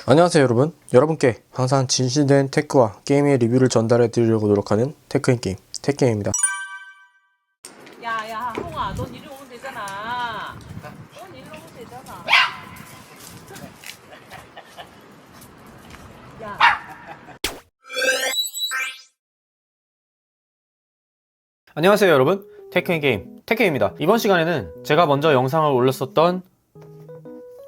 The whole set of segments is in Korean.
안녕하세요 여러분. 여러분께 항상 진실된 테크와 게임의 리뷰를 전달해 드리려고 노력하는 테크인게임 테크게임입니다. 야야 홍아 넌 이리 오면 되잖아. 넌 이리 오면 되잖아. 야. 안녕하세요 여러분, 테크인게임 테크입니다. 이번 시간에는 제가 먼저 영상을 올렸었던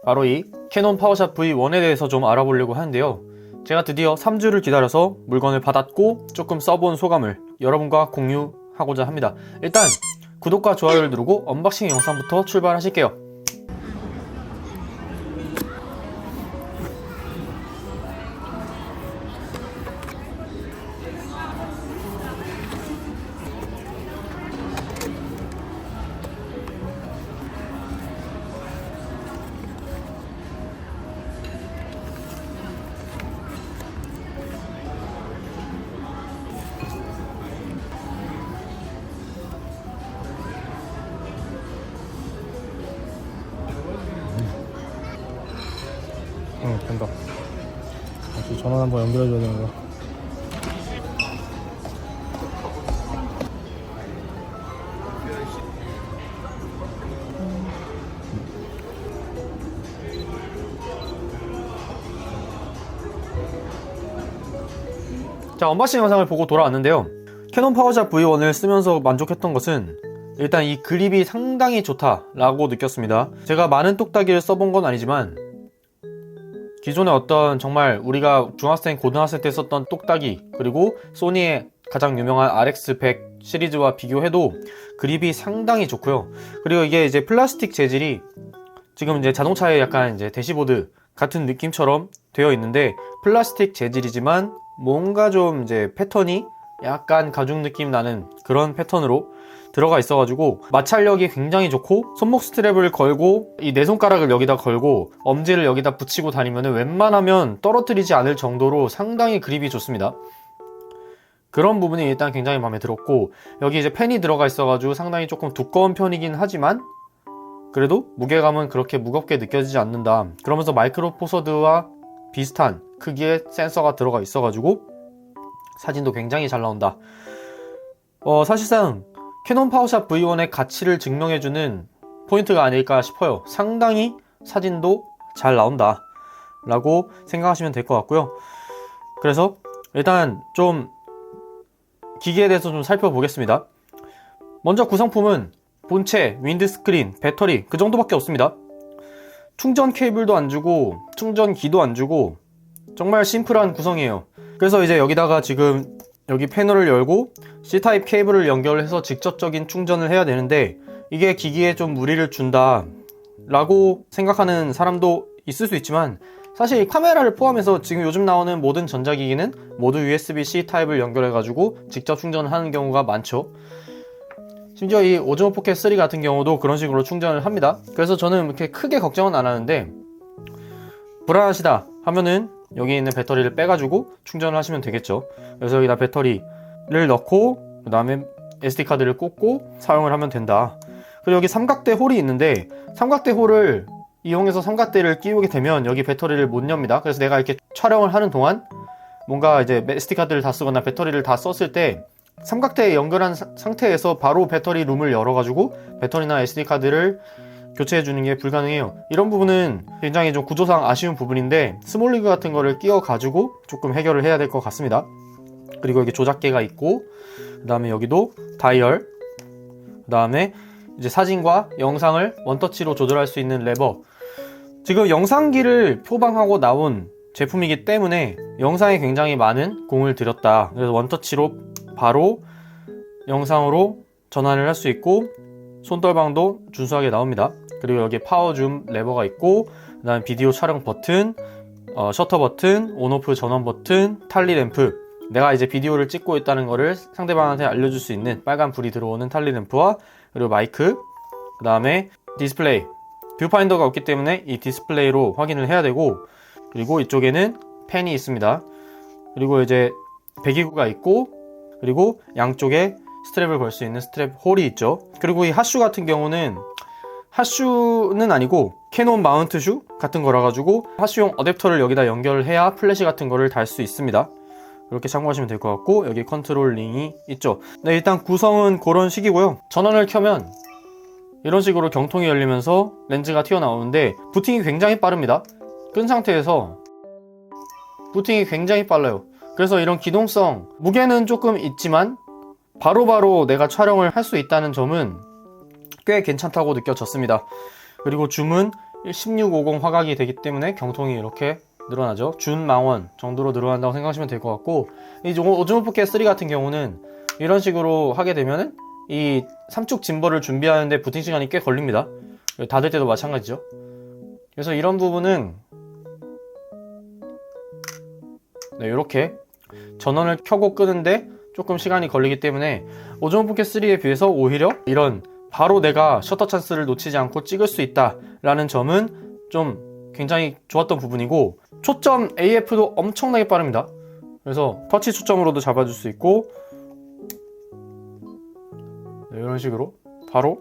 바로 이 캐논 파워샷 V1에 대해서 좀 알아보려고 하는데요. 제가 드디어 3주를 기다려서 물건을 받았고 조금 써본 소감을 여러분과 공유하고자 합니다. 일단 구독과 좋아요를 누르고 언박싱 영상부터 출발하실게요. 된다. 다시 전원 한번 연결해줘야 되는 거. 자, 언박싱 영상을 보고 돌아왔는데요. 캐논 파워샷 V1을 쓰면서 만족했던 것은 일단 이 그립이 상당히 좋다라고 느꼈습니다. 제가 많은 똑딱이를 써본 건 아니지만 기존의 어떤 정말 우리가 중학생, 고등학생 때 썼던 똑딱이, 그리고 소니의 가장 유명한 RX100 시리즈와 비교해도 그립이 상당히 좋고요. 그리고 이게 이제 플라스틱 재질이 지금 이제 자동차의 약간 이제 대시보드 같은 느낌처럼 되어 있는데 플라스틱 재질이지만 뭔가 좀 이제 패턴이 약간 가죽 느낌 나는 그런 패턴으로 들어가 있어가지고 마찰력이 굉장히 좋고, 손목 스트랩을 걸고 이 네 손가락을 여기다 걸고 엄지를 여기다 붙이고 다니면 웬만하면 떨어뜨리지 않을 정도로 상당히 그립이 좋습니다. 그런 부분이 일단 굉장히 마음에 들었고, 여기 이제 펜이 들어가 있어가지고 상당히 조금 두꺼운 편이긴 하지만 그래도 무게감은 그렇게 무겁게 느껴지지 않는다. 그러면서 마이크로 포서드와 비슷한 크기의 센서가 들어가 있어가지고 사진도 굉장히 잘 나온다. 사실상 캐논 파워샷 V1의 가치를 증명해주는 포인트가 아닐까 싶어요. 상당히 사진도 잘 나온다 라고 생각하시면 될 것 같고요. 그래서 일단 좀 기기에 대해서 좀 살펴보겠습니다. 먼저 구성품은 본체, 윈드스크린, 배터리 그 정도밖에 없습니다. 충전 케이블도 안 주고 충전기도 안 주고 정말 심플한 구성이에요. 그래서 이제 여기다가 지금 여기 패널을 열고 C타입 케이블을 연결해서 직접적인 충전을 해야 되는데 이게 기기에 좀 무리를 준다 라고 생각하는 사람도 있을 수 있지만, 사실 카메라를 포함해서 지금 요즘 나오는 모든 전자기기는 모두 USB-C 타입을 연결해 가지고 직접 충전을 하는 경우가 많죠. 심지어 이 오즈모 포켓 3 같은 경우도 그런 식으로 충전을 합니다. 그래서 저는 이렇게 크게 걱정은 안 하는데, 불안하시다 하면은 여기 있는 배터리를 빼가지고 충전을 하시면 되겠죠. 그래서 여기다 배터리를 넣고 그 다음에 SD카드를 꽂고 사용을 하면 된다. 그리고 여기 삼각대 홀이 있는데 삼각대 홀을 이용해서 삼각대를 끼우게 되면 여기 배터리를 못 엽니다. 그래서 내가 이렇게 촬영을 하는 동안 뭔가 이제 SD카드를 다 쓰거나 배터리를 다 썼을 때 삼각대에 연결한 상태에서 바로 배터리 룸을 열어가지고 배터리나 SD카드를 교체해주는 게 불가능해요. 이런 부분은 굉장히 좀 구조상 아쉬운 부분인데 스몰리그 같은 거를 끼워가지고 조금 해결을 해야 될 것 같습니다. 그리고 여기 조작계가 있고, 그 다음에 여기도 다이얼, 그 다음에 이제 사진과 영상을 원터치로 조절할 수 있는 레버. 지금 영상기를 표방하고 나온 제품이기 때문에 영상에 굉장히 많은 공을 들였다. 그래서 원터치로 바로 영상으로 전환을 할 수 있고 손떨방도 준수하게 나옵니다. 그리고 여기 파워 줌 레버가 있고, 그 다음에 비디오 촬영 버튼, 셔터 버튼, 온오프 전원 버튼, 탈리 램프, 내가 이제 비디오를 찍고 있다는 거를 상대방한테 알려줄 수 있는 빨간 불이 들어오는 탈리 램프와, 그리고 마이크, 그 다음에 디스플레이, 뷰파인더가 없기 때문에 이 디스플레이로 확인을 해야 되고, 그리고 이쪽에는 펜이 있습니다. 그리고 이제 배기구가 있고, 그리고 양쪽에 스트랩을 걸 수 있는 스트랩 홀이 있죠. 그리고 이 핫슈 같은 경우는 핫슈는 아니고 캐논 마운트 슈 같은 거라 가지고 핫슈용 어댑터를 여기다 연결해야 플래시 같은 거를 달 수 있습니다. 이렇게 참고하시면 될 것 같고, 여기 컨트롤 링이 있죠. 네, 일단 구성은 그런 식이고요. 전원을 켜면 이런 식으로 경통이 열리면서 렌즈가 튀어나오는데 부팅이 굉장히 빠릅니다. 끈 상태에서 부팅이 굉장히 빨라요. 그래서 이런 기동성, 무게는 조금 있지만 바로바로 내가 촬영을 할 수 있다는 점은 꽤 괜찮다고 느껴졌습니다. 그리고 줌은 1650 화각이 되기 때문에 경통이 이렇게 늘어나죠. 준망원 정도로 늘어난다고 생각하시면 될 것 같고, 이 오즈모 포켓 3 같은 경우는 이런 식으로 하게 되면은 이 삼축 짐벌을 준비하는데 부팅 시간이 꽤 걸립니다. 닫을 때도 마찬가지죠. 그래서 이런 부분은 네, 이렇게 전원을 켜고 끄는데 조금 시간이 걸리기 때문에 오즈모 포켓 3에 비해서 오히려 이런 바로 내가 셔터 찬스를 놓치지 않고 찍을 수 있다 라는 점은 좀 굉장히 좋았던 부분이고, 초점 AF도 엄청나게 빠릅니다. 그래서 터치 초점으로도 잡아줄 수 있고, 네, 이런 식으로 바로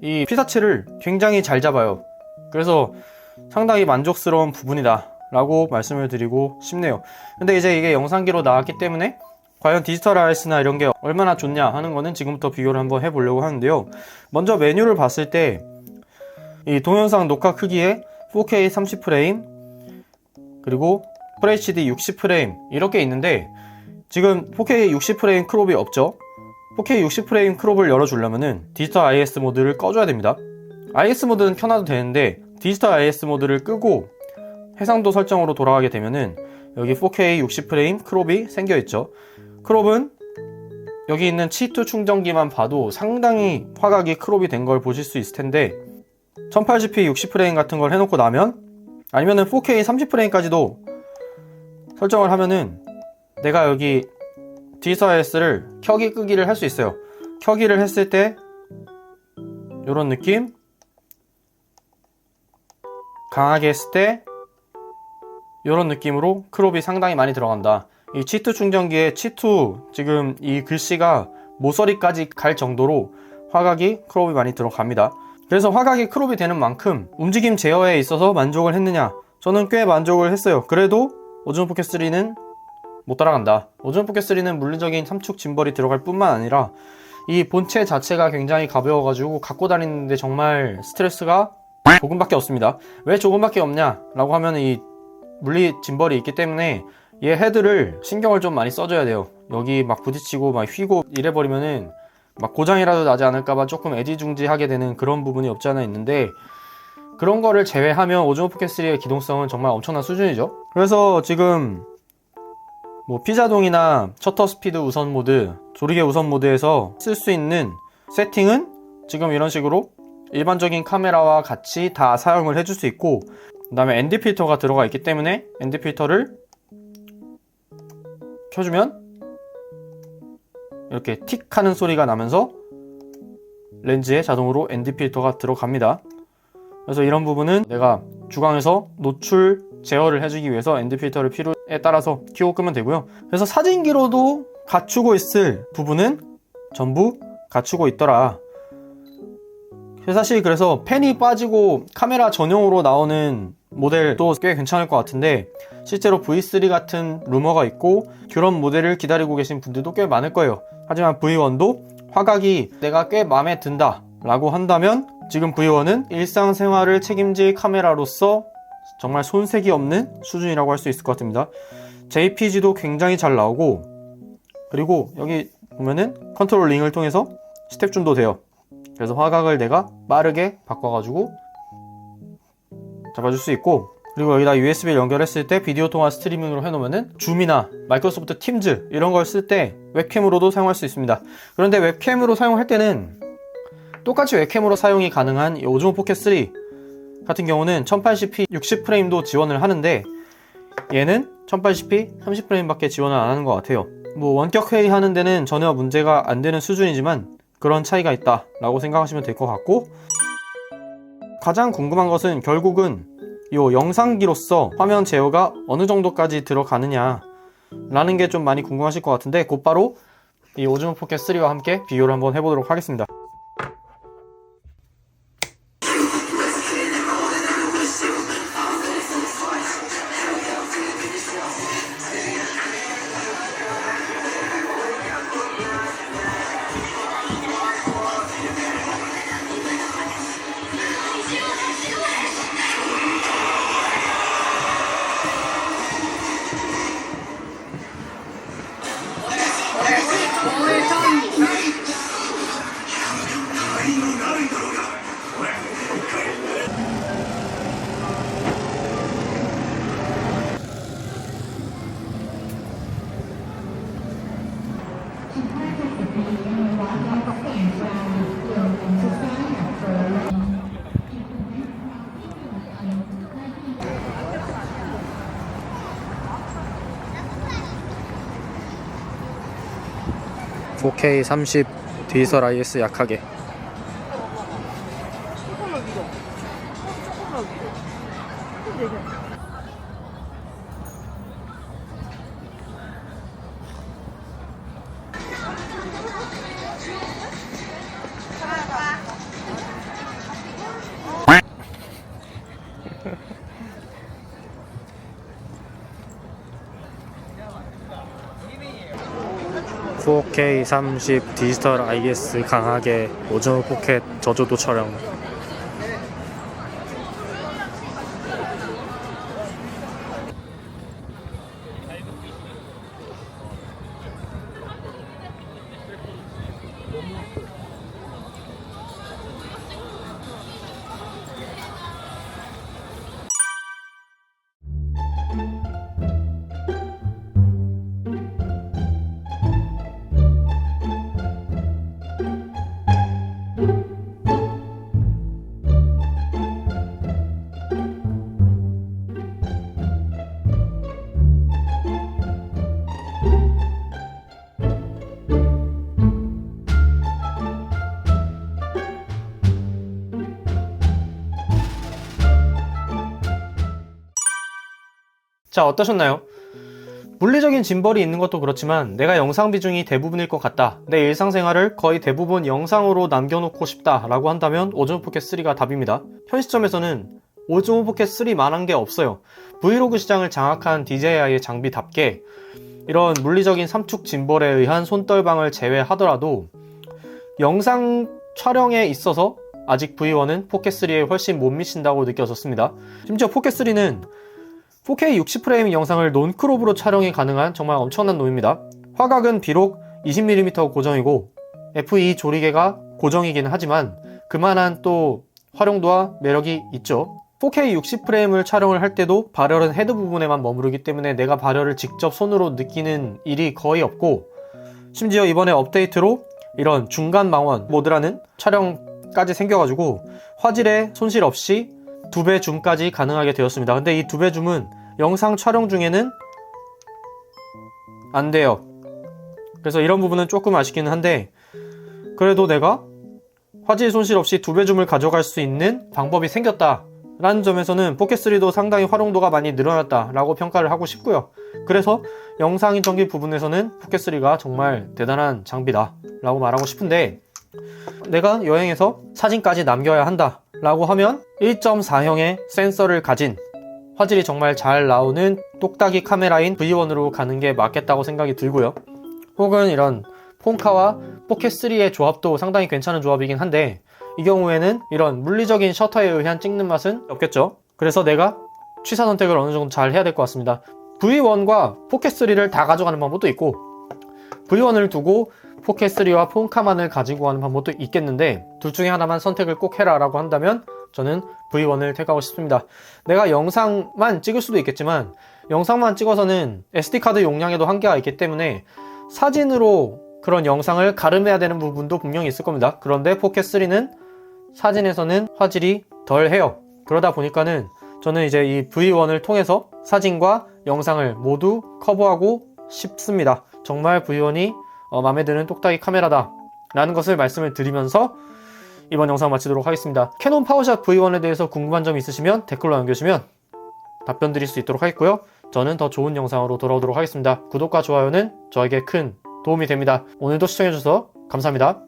이 피사체를 굉장히 잘 잡아요. 그래서 상당히 만족스러운 부분이다 라고 말씀을 드리고 싶네요. 근데 이제 이게 영상기로 나왔기 때문에 과연 디지털 IS나 이런 게 얼마나 좋냐 하는 거는 지금부터 비교를 한번 해보려고 하는데요. 먼저 메뉴를 봤을 때 이 동영상 녹화 크기에 4K 30프레임 그리고 FHD 60프레임 이렇게 있는데, 지금 4K 60프레임 크롭이 없죠. 4K 60프레임 크롭을 열어주려면은 디지털 IS 모드를 꺼줘야 됩니다. IS 모드는 켜놔도 되는데 디지털 IS 모드를 끄고 해상도 설정으로 돌아가게 되면은 여기 4K 60프레임 크롭이 생겨있죠. 크롭은 여기 있는 치투 충전기만 봐도 상당히 화각이 크롭이 된 걸 보실 수 있을 텐데, 1080p 60프레임 같은 걸 해놓고 나면, 아니면은 4K 30프레임까지도 설정을 하면은 내가 여기 디지털 IS를 켜기 끄기를 할 수 있어요. 켜기를 했을 때 이런 느낌, 강하게 했을 때 이런 느낌으로 크롭이 상당히 많이 들어간다. 이 치투 충전기에 치투 지금 이 글씨가 모서리까지 갈 정도로 화각이 크롭이 많이 들어갑니다. 그래서 화각이 크롭이 되는 만큼 움직임 제어에 있어서 만족을 했느냐? 저는 꽤 만족을 했어요. 그래도 오즈모 포켓 3는 못 따라간다. 오즈모 포켓 3는 물리적인 삼축 짐벌이 들어갈 뿐만 아니라 이 본체 자체가 굉장히 가벼워가지고 갖고 다니는데 정말 스트레스가 조금밖에 없습니다. 왜 조금밖에 없냐 라고 하면 이 물리 짐벌이 있기 때문에 얘 헤드를 신경을 좀 많이 써줘야 돼요. 여기 막 부딪히고 막 휘고 이래버리면은 막 고장이라도 나지 않을까봐 조금 애지중지하게 되는 그런 부분이 없지 않아 있는데, 그런 거를 제외하면 오즈모 포켓 3의 기동성은 정말 엄청난 수준이죠. 그래서 지금 뭐 피자동이나 셔터 스피드 우선 모드, 조리개 우선 모드에서 쓸 수 있는 세팅은 지금 이런 식으로 일반적인 카메라와 같이 다 사용을 해줄 수 있고, 그 다음에 ND 필터가 들어가 있기 때문에 ND 필터를 켜주면 이렇게 틱 하는 소리가 나면서 렌즈에 자동으로 ND 필터가 들어갑니다. 그래서 이런 부분은 내가 주광에서 노출 제어를 해주기 위해서 ND 필터를 필요에 따라서 켜고 끄면 되고요. 그래서 사진기로도 갖추고 있을 부분은 전부 갖추고 있더라. 사실 그래서 펜이 빠지고 카메라 전용으로 나오는 모델도 꽤 괜찮을 것 같은데, 실제로 V3 같은 루머가 있고 그런 모델을 기다리고 계신 분들도 꽤 많을 거예요. 하지만 V1도 화각이 내가 꽤 마음에 든다 라고 한다면 지금 V1은 일상생활을 책임질 카메라로서 정말 손색이 없는 수준이라고 할 수 있을 것 같습니다. JPG도 굉장히 잘 나오고, 그리고 여기 보면은 컨트롤 링을 통해서 스텝 줌도 돼요. 그래서 화각을 내가 빠르게 바꿔가지고 잡아줄 수 있고, 그리고 여기다 USB를 연결했을 때 비디오 통화 스트리밍으로 해놓으면은 줌이나 마이크로소프트 팀즈 이런 걸 쓸 때 웹캠으로도 사용할 수 있습니다. 그런데 웹캠으로 사용할 때는 똑같이 웹캠으로 사용이 가능한 이 오즈모 포켓 3 같은 경우는 1080p 60프레임도 지원을 하는데, 얘는 1080p 30프레임밖에 지원을 안 하는 것 같아요. 뭐 원격 회의 하는 데는 전혀 문제가 안 되는 수준이지만 그런 차이가 있다 라고 생각하시면 될 것 같고, 가장 궁금한 것은 결국은 이 영상기로서 화면 제어가 어느 정도까지 들어가느냐 라는 게 좀 많이 궁금하실 것 같은데, 곧바로 이 오즈모 포켓 3와 함께 비교를 한번 해보도록 하겠습니다. (4K 30) 디지털 IS 약하게. (4K 30) 디지털 IS 강하게 오즈모 포켓 저조도 촬영. 자, 어떠셨나요? 물리적인 짐벌이 있는 것도 그렇지만 내가 영상 비중이 대부분일 것 같다, 내 일상생활을 거의 대부분 영상으로 남겨놓고 싶다 라고 한다면 오즈모 포켓 3가 답입니다. 현 시점에서는 오즈모 포켓 3만한 게 없어요. 브이로그 시장을 장악한 DJI의 장비답게 이런 물리적인 삼축 짐벌에 의한 손떨방을 제외하더라도 영상 촬영에 있어서 아직 V1은 포켓 3에 훨씬 못 미친다고 느껴졌습니다. 심지어 포켓 3는 4K 60프레임 영상을 논크롭으로 촬영이 가능한 정말 엄청난 놈입니다. 화각은 비록 20mm 고정이고 F2 조리개가 고정이긴 하지만 그만한 또 활용도와 매력이 있죠. 4K 60프레임을 촬영을 할 때도 발열은 헤드 부분에만 머무르기 때문에 내가 발열을 직접 손으로 느끼는 일이 거의 없고, 심지어 이번에 업데이트로 이런 중간 망원 모드라는 촬영까지 생겨가지고 화질에 손실 없이 2배 줌까지 가능하게 되었습니다. 근데 이 2배 줌은 영상 촬영 중에는 안 돼요. 그래서 이런 부분은 조금 아쉽기는 한데, 그래도 내가 화질 손실 없이 2배 줌을 가져갈 수 있는 방법이 생겼다 라는 점에서는 포켓3도 상당히 활용도가 많이 늘어났다 라고 평가를 하고 싶고요. 그래서 영상 인정기 부분에서는 포켓3가 정말 대단한 장비다 라고 말하고 싶은데, 내가 여행에서 사진까지 남겨야 한다 라고 하면 1.4형의 센서를 가진 화질이 정말 잘 나오는 똑딱이 카메라인 V1으로 가는 게 맞겠다고 생각이 들고요. 혹은 이런 폰카와 포켓3의 조합도 상당히 괜찮은 조합이긴 한데, 이 경우에는 이런 물리적인 셔터에 의한 찍는 맛은 없겠죠. 그래서 내가 취사 선택을 어느 정도 잘 해야 될 것 같습니다. V1과 포켓3를 다 가져가는 방법도 있고, V1을 두고 포켓3와 폰카만을 가지고 가는 방법도 있겠는데, 둘 중에 하나만 선택을 꼭 해라 라고 한다면 저는 V1을 택하고 싶습니다. 내가 영상만 찍을 수도 있겠지만 영상만 찍어서는 SD카드 용량에도 한계가 있기 때문에 사진으로 그런 영상을 가름해야 되는 부분도 분명히 있을 겁니다. 그런데 포켓3는 사진에서는 화질이 덜 해요. 그러다 보니까는 저는 이제 이 V1을 통해서 사진과 영상을 모두 커버하고 싶습니다. 정말 V1이 마음에 드는 똑딱이 카메라다 라는 것을 말씀을 드리면서 이번 영상 마치도록 하겠습니다. 캐논 파워샷 V1에 대해서 궁금한 점 있으시면 댓글로 남겨주시면 답변 드릴 수 있도록 하겠고요. 저는 더 좋은 영상으로 돌아오도록 하겠습니다. 구독과 좋아요는 저에게 큰 도움이 됩니다. 오늘도 시청해주셔서 감사합니다.